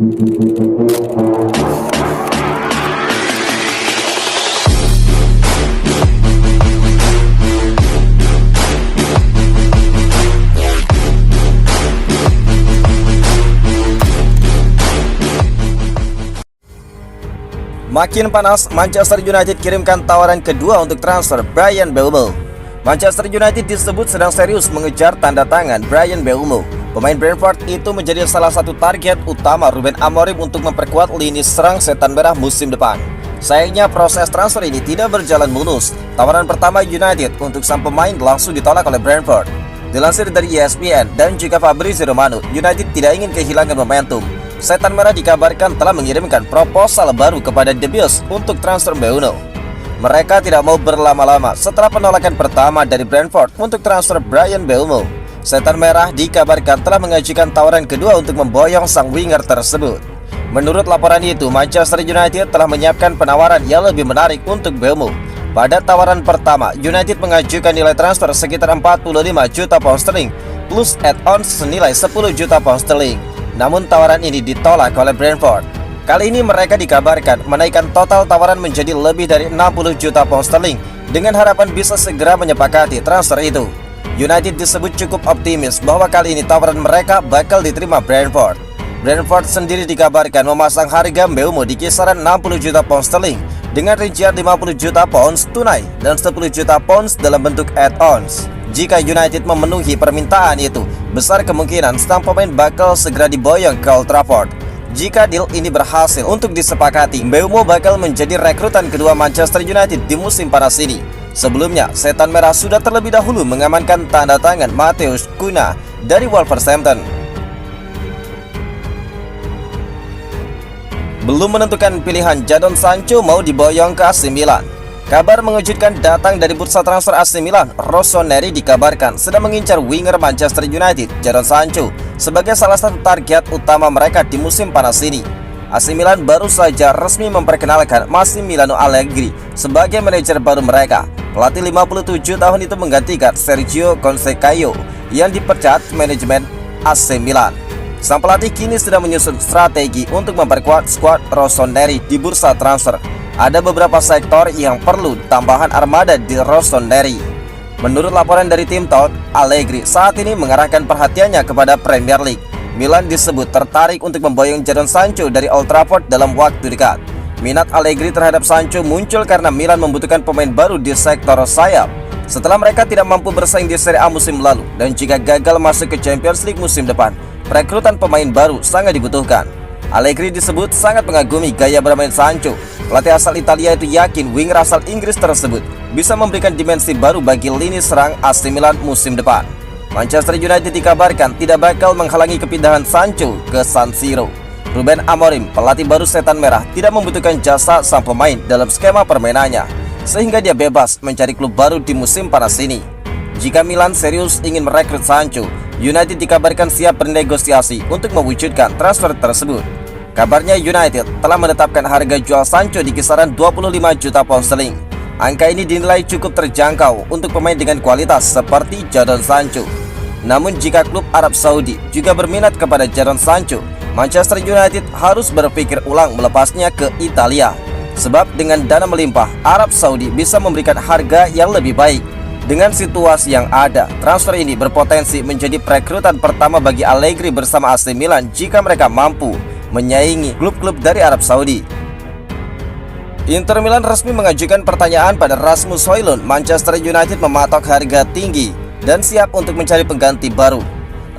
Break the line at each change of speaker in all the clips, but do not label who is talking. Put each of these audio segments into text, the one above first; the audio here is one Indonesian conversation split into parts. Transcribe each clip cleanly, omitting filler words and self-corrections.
Makin panas, Manchester United kirimkan tawaran kedua untuk transfer Bryan Mbeumo. Manchester United disebut sedang serius mengejar tanda tangan Bryan Mbeumo. Pemain Brentford itu menjadi salah satu target utama Ruben Amorim untuk memperkuat lini serang Setan Merah musim depan. Sayangnya proses transfer ini tidak berjalan mulus. Tawaran pertama United untuk sang pemain langsung ditolak oleh Brentford. Dilansir dari ESPN dan juga Fabrizio Romano, United tidak ingin kehilangan momentum. Setan Merah dikabarkan telah mengirimkan proposal baru kepada The Blues untuk transfer Mbeumo. Mereka tidak mau berlama-lama setelah penolakan pertama dari Brentford untuk transfer Bryan Mbeumo. Setan Merah dikabarkan telah mengajukan tawaran kedua untuk memboyong sang winger tersebut. Menurut laporan itu, Manchester United telah menyiapkan penawaran yang lebih menarik untuk Mbeumo. Pada tawaran pertama, United mengajukan nilai transfer sekitar 45 juta pound sterling plus add-ons senilai 10 juta pound sterling. Namun tawaran ini ditolak oleh Brentford. Kali ini mereka dikabarkan menaikkan total tawaran menjadi lebih dari 60 juta pound sterling dengan harapan bisa segera menyepakati transfer itu. United disebut cukup optimis bahwa kali ini tawaran mereka bakal diterima Brentford. Brentford sendiri dikabarkan memasang harga Mbeumo di kisaran 60 juta pound sterling dengan rincian 50 juta pounds tunai dan 10 juta pounds dalam bentuk add-ons. Jika United memenuhi permintaan itu, besar kemungkinan sang pemain bakal segera diboyong ke Old Trafford. Jika deal ini berhasil untuk disepakati, Mbeumo bakal menjadi rekrutan kedua Manchester United di musim panas ini. Sebelumnya, Setan Merah sudah terlebih dahulu mengamankan tanda tangan Matheus Cunha dari Wolverhampton. Belum menentukan pilihan, Jadon Sancho mau diboyong ke AC Milan. Kabar mengejutkan datang dari bursa transfer AC Milan. Rossoneri dikabarkan sedang mengincar winger Manchester United, Jadon Sancho, sebagai salah satu target utama mereka di musim panas ini. AC Milan baru saja resmi memperkenalkan Massimiliano Allegri sebagai manajer baru mereka. Pelatih 57 tahun itu menggantikan Sergio Conceição yang dipecat manajemen AC Milan. Sang pelatih kini sedang menyusun strategi untuk memperkuat skuad Rossoneri di bursa transfer. Ada beberapa sektor yang perlu tambahan armada di Rossoneri. Menurut laporan dari tim Todd, Allegri saat ini mengarahkan perhatiannya kepada Premier League. Milan disebut tertarik untuk memboyong Jadon Sancho dari Old Trafford dalam waktu dekat. Minat Allegri terhadap Sancho muncul karena Milan membutuhkan pemain baru di sektor sayap setelah mereka tidak mampu bersaing di Serie A musim lalu, dan jika gagal masuk ke Champions League musim depan, rekrutan pemain baru sangat dibutuhkan. Allegri disebut sangat mengagumi gaya bermain Sancho. Pelatih asal Italia itu yakin winger asal Inggris tersebut bisa memberikan dimensi baru bagi lini serang AC Milan musim depan. Manchester United dikabarkan tidak bakal menghalangi kepindahan Sancho ke San Siro. Ruben Amorim, pelatih baru Setan Merah, tidak membutuhkan jasa sang pemain dalam skema permainannya, sehingga dia bebas mencari klub baru di musim panas ini. Jika Milan serius ingin merekrut Sancho, United dikabarkan siap bernegosiasi untuk mewujudkan transfer tersebut. Kabarnya United telah menetapkan harga jual Sancho di kisaran 25 juta pound sterling. Angka ini dinilai cukup terjangkau untuk pemain dengan kualitas seperti Jadon Sancho. Namun jika klub Arab Saudi juga berminat kepada Jadon Sancho, Manchester United harus berpikir ulang melepasnya ke Italia. Sebab dengan dana melimpah, Arab Saudi bisa memberikan harga yang lebih baik. Dengan situasi yang ada, transfer ini berpotensi menjadi perekrutan pertama bagi Allegri bersama AC Milan jika mereka mampu menyaingi klub-klub dari Arab Saudi. Inter Milan resmi mengajukan pertanyaan pada Rasmus Højlund. Manchester United mematok harga tinggi dan siap untuk mencari pengganti baru.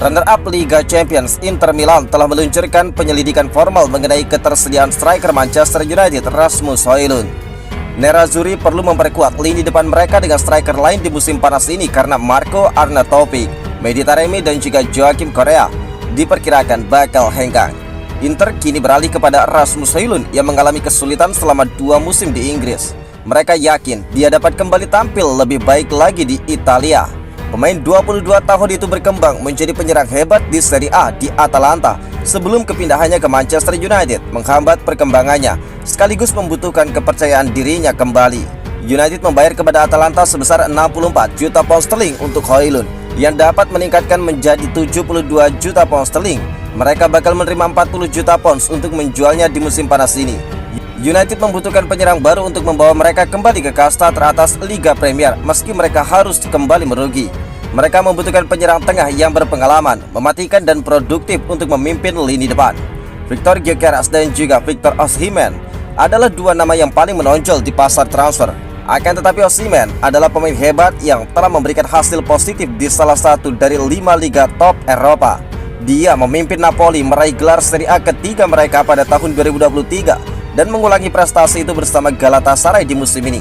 Runner-up Liga Champions, Inter Milan telah meluncurkan penyelidikan formal mengenai ketersediaan striker Manchester United, Rasmus Højlund. Nerazzurri perlu memperkuat lini depan mereka dengan striker lain di musim panas ini karena Marco Arnautovic, Mehdi Taremi dan juga Joakim Correa diperkirakan bakal hengkang. Inter kini beralih kepada Rasmus Højlund yang mengalami kesulitan selama 2 musim di Inggris. Mereka yakin dia dapat kembali tampil lebih baik lagi di Italia. Pemain 22 tahun itu berkembang menjadi penyerang hebat di Serie A di Atalanta sebelum kepindahannya ke Manchester United menghambat perkembangannya sekaligus membutuhkan kepercayaan dirinya kembali. United membayar kepada Atalanta sebesar 64 juta pound sterling untuk Højlund yang dapat meningkatkan menjadi 72 juta pound sterling Mereka bakal menerima 40 juta pounds untuk menjualnya di musim panas ini. United membutuhkan penyerang baru untuk membawa mereka kembali ke kasta teratas Liga Premier meski mereka harus kembali merugi. Mereka membutuhkan penyerang tengah yang berpengalaman, mematikan dan produktif untuk memimpin lini depan. Victor Gyökeres dan juga Victor Osimhen adalah dua nama yang paling menonjol di pasar transfer. Akan tetapi Osimhen adalah pemain hebat yang telah memberikan hasil positif di salah satu dari 5 liga top Eropa. Dia memimpin Napoli meraih gelar Serie A ketiga mereka pada tahun 2023 dan mengulangi prestasi itu bersama Galatasaray di musim ini.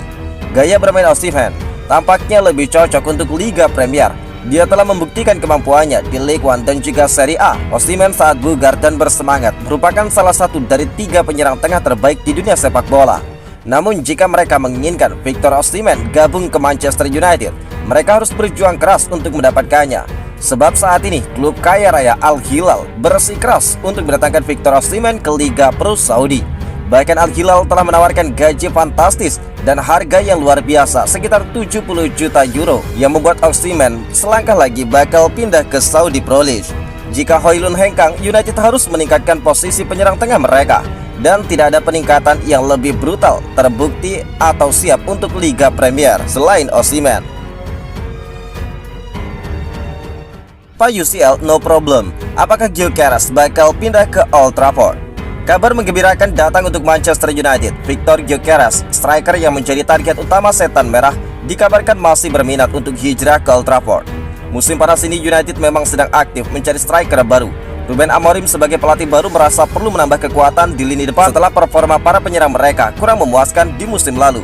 Gaya bermain Osimhen tampaknya lebih cocok untuk Liga Premier. Dia telah membuktikan kemampuannya di Ligue 1 dan juga Serie A. Osimhen saat bugar dan bersemangat merupakan salah satu dari 3 penyerang tengah terbaik di dunia sepak bola. Namun jika mereka menginginkan Victor Osimhen gabung ke Manchester United, mereka harus berjuang keras untuk mendapatkannya. Sebab saat ini klub kaya raya Al Hilal bersikeras untuk mendatangkan Victor Osimhen ke Liga Pro Saudi. Bahkan Al Hilal telah menawarkan gaji fantastis dan harga yang luar biasa sekitar 70 juta euro yang membuat Osimhen selangkah lagi bakal pindah ke Saudi Pro League. Jika Højlund hengkang, United harus meningkatkan posisi penyerang tengah mereka dan tidak ada peningkatan yang lebih brutal terbukti atau siap untuk Liga Premier selain Osimhen. Pak UCL no problem. Apakah Gyökeres bakal pindah ke Old Trafford? Kabar menggembirakan datang untuk Manchester United. Victor Gyökeres, striker yang menjadi target utama Setan Merah, dikabarkan masih berminat untuk hijrah ke Old Trafford. Musim panas ini United memang sedang aktif mencari striker baru. Ruben Amorim sebagai pelatih baru merasa perlu menambah kekuatan di lini depan setelah performa para penyerang mereka kurang memuaskan di musim lalu.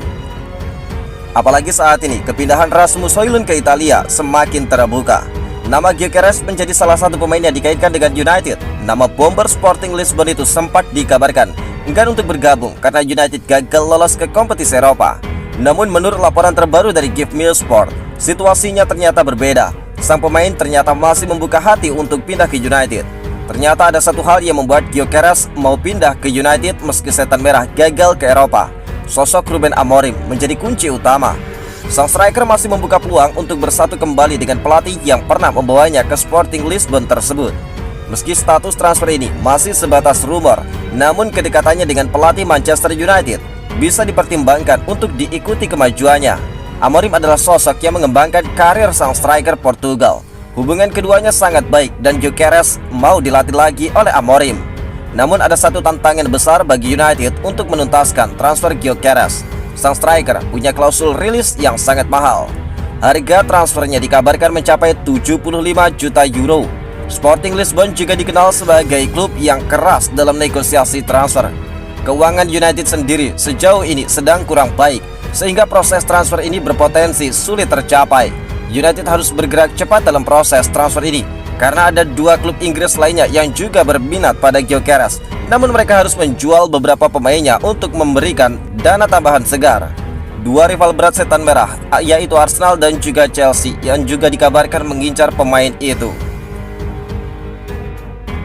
Apalagi saat ini kepindahan Rasmus Højlund ke Italia semakin terbuka. Nama Gyökeres menjadi salah satu pemain yang dikaitkan dengan United. Nama bomber Sporting Lisbon itu sempat dikabarkan enggan untuk bergabung karena United gagal lolos ke kompetisi Eropa. Namun menurut laporan terbaru dari Give Me Sport, situasinya ternyata berbeda. Sang pemain ternyata masih membuka hati untuk pindah ke United. Ternyata ada satu hal yang membuat Gyökeres mau pindah ke United meski Setan Merah gagal ke Eropa. Sosok Ruben Amorim menjadi kunci utama. Sang striker masih membuka peluang untuk bersatu kembali dengan pelatih yang pernah membawanya ke Sporting Lisbon tersebut. Meski status transfer ini masih sebatas rumor, namun kedekatannya dengan pelatih Manchester United bisa dipertimbangkan untuk diikuti kemajuannya. Amorim adalah sosok yang mengembangkan karir sang striker Portugal. Hubungan keduanya sangat baik dan Gyökeres mau dilatih lagi oleh Amorim. Namun ada satu tantangan besar bagi United untuk menuntaskan transfer Gyökeres. Sang striker punya klausul rilis yang sangat mahal. Harga transfernya dikabarkan mencapai 75 juta euro. Sporting Lisbon juga dikenal sebagai klub yang keras dalam negosiasi transfer. Keuangan United sendiri sejauh ini sedang kurang baik, sehingga proses transfer ini berpotensi sulit tercapai. United harus bergerak cepat dalam proses transfer ini, karena ada 2 klub Inggris lainnya yang juga berminat pada Gyökeres. Namun mereka harus menjual beberapa pemainnya untuk memberikan dana tambahan segar. 2 rival berat Setan Merah, yaitu Arsenal dan juga Chelsea, yang juga dikabarkan mengincar pemain itu.